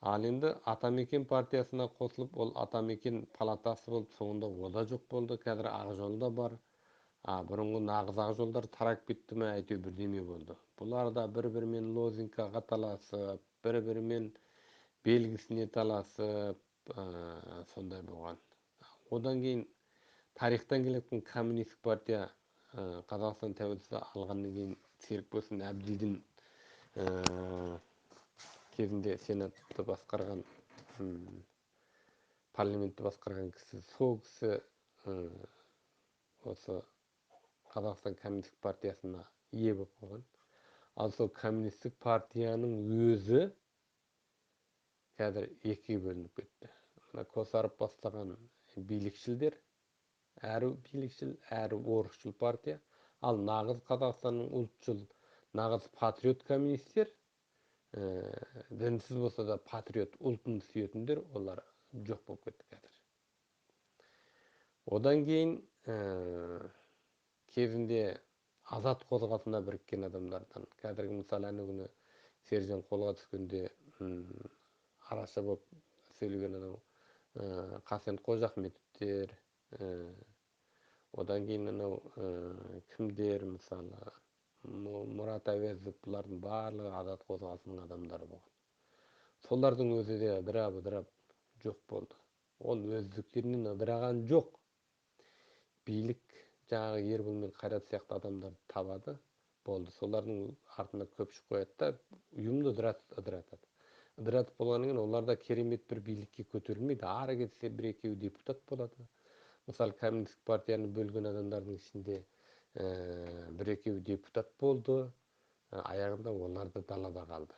Ал енді Атамекен партиясына қосылып, ол Атамекен палатасы болып, соңында ода жоқ болды. Қазір Ақжол да бар. Бұрынғы нағыз Ақжолдар тарап кетті ме, әйтеуір бірдеме болды. Бұлар да бір-бірімен лозингаға таласып, бір-бірімен белгісіне таласып, сондай болған. Одан кейін тарихтан келетін коммунистік партия Қазақстан тәуелсіздік алғаннан кейін Серікболсын Әбділдің кезінде сенатты басқарған, парламентті басқарған кісі, сол кісі осы Қазақстан коммунистік партиясына ие болып қалған. Ал сол коммунистік партияның өзі қазір екіге бөлініп кетті. Мына Косаров бастаған билікшілдер, әрі билікшіл, әрі орысшыл партия. Ал нағыз Қазақстанның ұлтшыл, нағыз патриот коммунистер, дінсіз болса да патриот, ұлтын сүйетіндер, олар жоқ болып кетті қазір. Одан кейін кезінде азат қозғалысына біріккен адамдардан, қазіргі мысалы әне күні Сержан қолға түскенде араша болып сөйлеген анау Қасен Қожахметовтер, одан кейін анау кімдер, мысалы Мұрат Әуезов, бұлардың барлығы азат қозғалысының адамдары болған. Солардың өзі де ыдырап жоқ болды. Ол өздіктерінен ыдыраған жоқ. Билік жаңағы Ербол мен Қайрат сияқты адамдарды табады, болды. Солардың артына көпшік қояды да ұйымды ыдыратады. Ыдыратып болғаннан кейін олар да керемет бір билікке көтерілмейді. Ары кетсе бір екеуі депутат болады. Мысалы коммунистік партияны бөлген адамдардың ішінде бір екеуі депутат болды. Аяғында олар да далада қалды.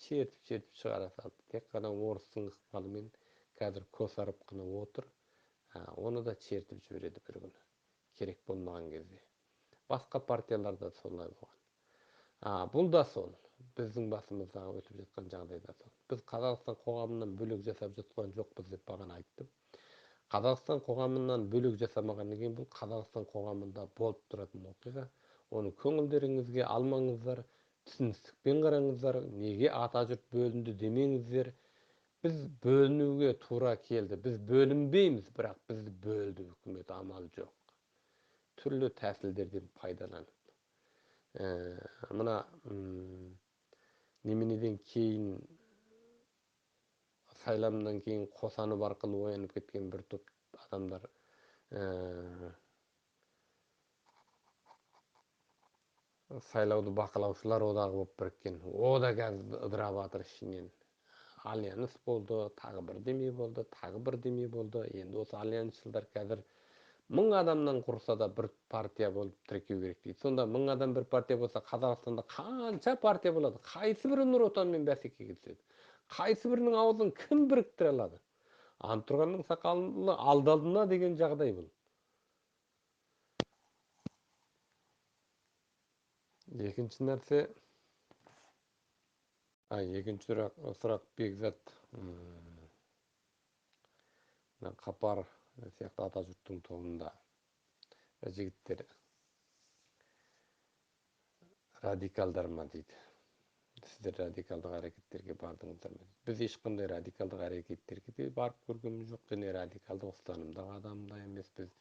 Шертіп шығара салды. Тек қана орыстың ықпалымен қазір Косаров қана отыр. Оны да чертіп жібереді бір күні, керек болмаған кезде. Басқа партияларда солай болған. Бұл да сол, біздің басымыздағы өтіп жатқан жағдайда сол. Біз Қазақстан қоғамынан бөлек жасап жатқан жоқпыз деп бағана айттым. Қазақстан қоғамынан бөлек жасамағаннан кейін бұл Қазақстан қоғамында болып тұратын оқиға. Оны көңілдеріңізге алмаңыздар, түсіністікпен қараңыздар. Неге атажұрт бөлінді демеңіздер. Біз бөлінуге тура келді. Біз бөлінбейміз, бірақ бізді бөлді үкімет, амал жоқ. Түрлі тәсілдерден пайдаланып. Мына неменеден кейін, сайлаудан кейін Қосанов арқылы оянып кеткен бір топ адамдар сайлауды бақылаушылар одағы болып біріккен. О да қазір ыдырап жатыр ішінен. Альянс болды, тағы бірдеме болды, тағы бірдеме болды. Енді осы альянсшылдар қазір 1000 адамнан құрса да бір партия болып тіркеу керек дейді. Сонда 1000 адам бір партия болса, Қазақстанда қанша партия болады? Қайсы бірі Нұр Отанмен бәсекеге түседі? Қайсы бірінің аузын кім біріктіре алады? Антұрғанның сақалы алдалдына деген жағдай бұл. Екінші нәрсе, екінші сұрақ Бекзат Қапар сияқты атажұрттың тобында жігіттер радикалдар ма дейді. Сіздер радикалдық әрекеттерге бардыңыздар ма? Біз ешқандай радикалдық әрекеттерге де барып көргеніміз жоқ, және радикалдық ұстанымдағы адам да емеспіз.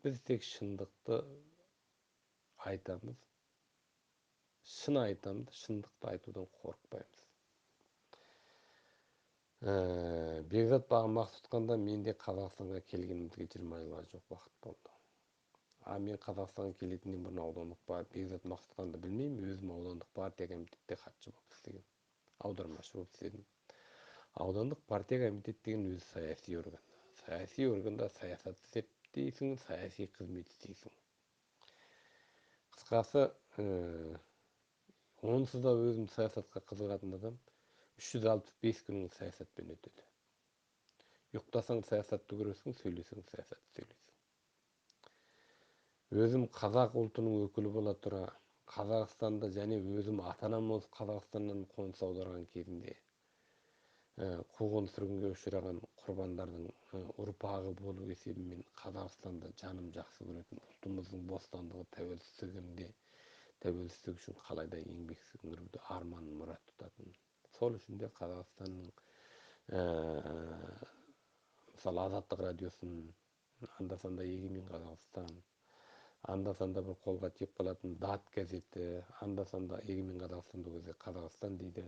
Біз тек шындықты айтамыз, шын айтамыз, шындықты айтудан қорықпаймыз. Бекзат бағынбақ тұтқанда менде Қазақстанға келгенімізге 20 жылға жоқ уақыт болды. Мен Қазақстанға келетіннен бұрын аудандық Бекзат Мақсұтханды білмеймін, өзім аудандық партия комитетте хатшы болып істеген, аудармашы болып істедім. Аудандық партия комитет деген өзі саяси орган. Саяси органда саясат істейсің, саяси қызмет істейсің. Қысқасы, онсыз да өзім саясатқа қызығатын адам. 365 күнің саясатпен өтеді. Ұйықтасаң саясатты көресің, сөйлесең саясатты сөйлесің. Өзім қазақ ұлтының өкілі бола тұра, Қазақстанда және өзім ата-анам осы Қазақстаннан қоныс аударған кезінде қуғын-сүргінге ұшыраған құрбандардың ұрпағы болу есебімен Қазақстанды жаным жақсы көретін, ұлтымыздың бостандығы, тәуелсіздік үшін қалайда еңбек сіңіруді арман мұрат тұтатын. Сол үшін де Қазақстанның мысалы азаттық радиосын, анда санда егемен қазақстан, анда санда бір қолға тиіп қалатын дат газеті, анда санда егемен қазақстанда өзі қазақстан дейді.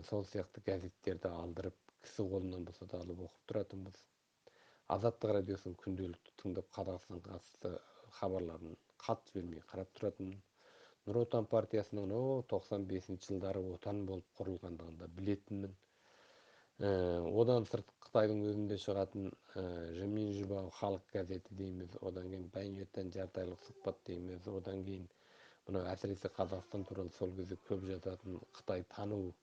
Сол сияқты газеттерді алдырып, кісі қолынан болса да алып оқып тұратынбыз. Азаттық радиосын күнделікті тыңдап, Қазақстан қатысты хабарларын қалт жібермей қарап тұратын. Нұр Отан партиясының 95 жылдары отан болып құрылғандығын да білетінмін. Одан сырт Қытайдың өзінде шығатын Жымин Жубау халық газеті дейміз, одан кейін Бәйнеттен жарты айлық сұхбат дейміз, одан кейін мынау әсіресе Қазақстан туралы сол кезде көп жазатын Қытай тану,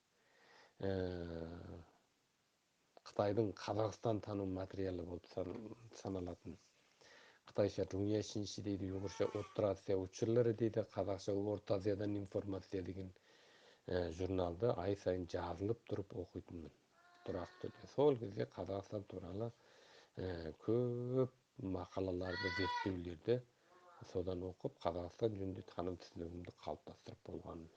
Қытайдың Қазақстан тану материалы болып саналатын, Қытайша Дүния Шинши дейді, ұйғырша Орта Азия учурлары дейді, қазақша Орта Азиядан информация деген журналды ай сайын жазылып тұрып оқитынмын тұрақты түрде. Сол кезде Қазақстан туралы көп мақалаларды, зерттеулерді содан оқып, Қазақстан жөнінде таным түсінігімді қалыптастырып болғанмын.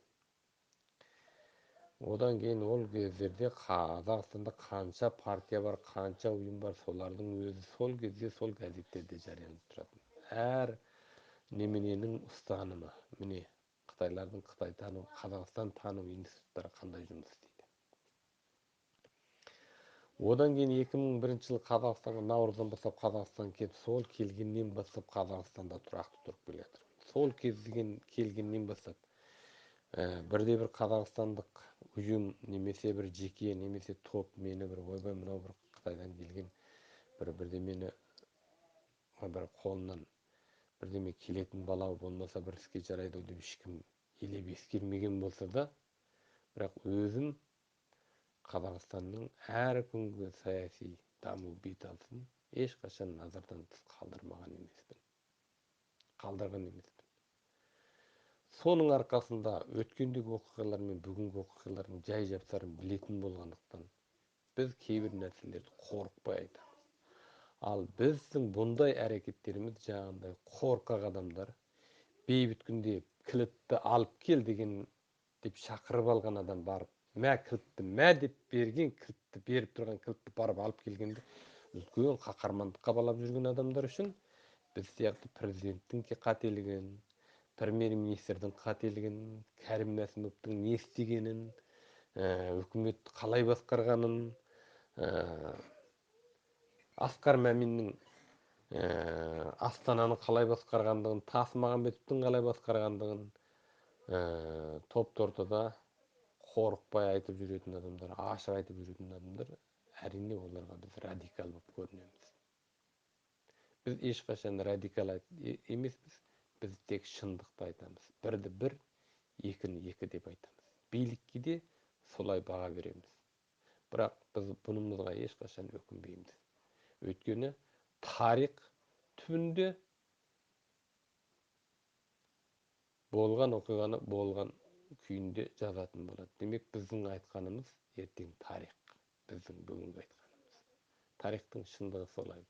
Одан кейін ол кездерде Қазақстанда қанша партия бар, қанша ұйым бар, солардың өзі сол кезде сол газеттерде жарияланып тұратын. Әр немененің ұстанымы, міне Қытайлардың Қытай тану, Қазақстан тану институттары қандай жұмыс істейді. Одан кейін 2001 жылы Қазақстанға наурыздан бастап Қазақстан келіп, сол келгеннен бастап Қазақстанда тұрақты тұрып келе жатыр. Сол келгеннен бастап бірде бір қазақстандық ұйым немесе бір жеке немесе топ мені бір ойбай мынау бір Қытайдан келген бірдемені бір қолынан бірдеме келетін бала болмаса бір іске жарайды деп ешкім елеп ескермеген болса да, бірақ өзім Қазақстанның әр күнгі саяси даму беталысын ешқашан назардан тыс қалдырған емеспін. Соның арқасында өткендегі оқиғалар мен бүгінгі оқиғалардың жай жапсарын білетін болғандықтан біз кейбір нәрселерді қорықпай айтамыз. Ал біздің бұндай әрекеттеріміз жаңағындай қорқақ адамдар бейбіт күнде кілтті алып кел деген деп шақырып алған адам барып, мә деп берген кілтті, беріп тұрған кілтті барып алып келгенде үлкен қаһармандыққа балап жүрген адамдар үшін біз сияқты президенттің қателігін, премьер-министрдің қателігін, Кәрім Мәсімовтің не істегенін, үкіметті қалай басқарғанын, Асқар Мәминнің Астананы қалай басқарғандығын, Тасмағамбетовтің қалай басқарғандығын топ ортада қорықпай айтып жүретін адамдар, ашық айтып жүретін адамдар, әрине оларға біз радикал болып көрінеміз. Біз ешқашан радикал емеспіз, біз тек шындықты айтамыз. Бірді бір, екіні екі деп айтамыз. Билікке де солай баға береміз. Бірақ біз бұнымызға ешқашан өкінбейміз. Өйткені тарих түбінде болған оқиғаны болған күйінде жазатын болады. Демек біздің айтқанымыз ертең тарих, біздің бүгінгі айтқанымыз. Тарихтың шындығы солай.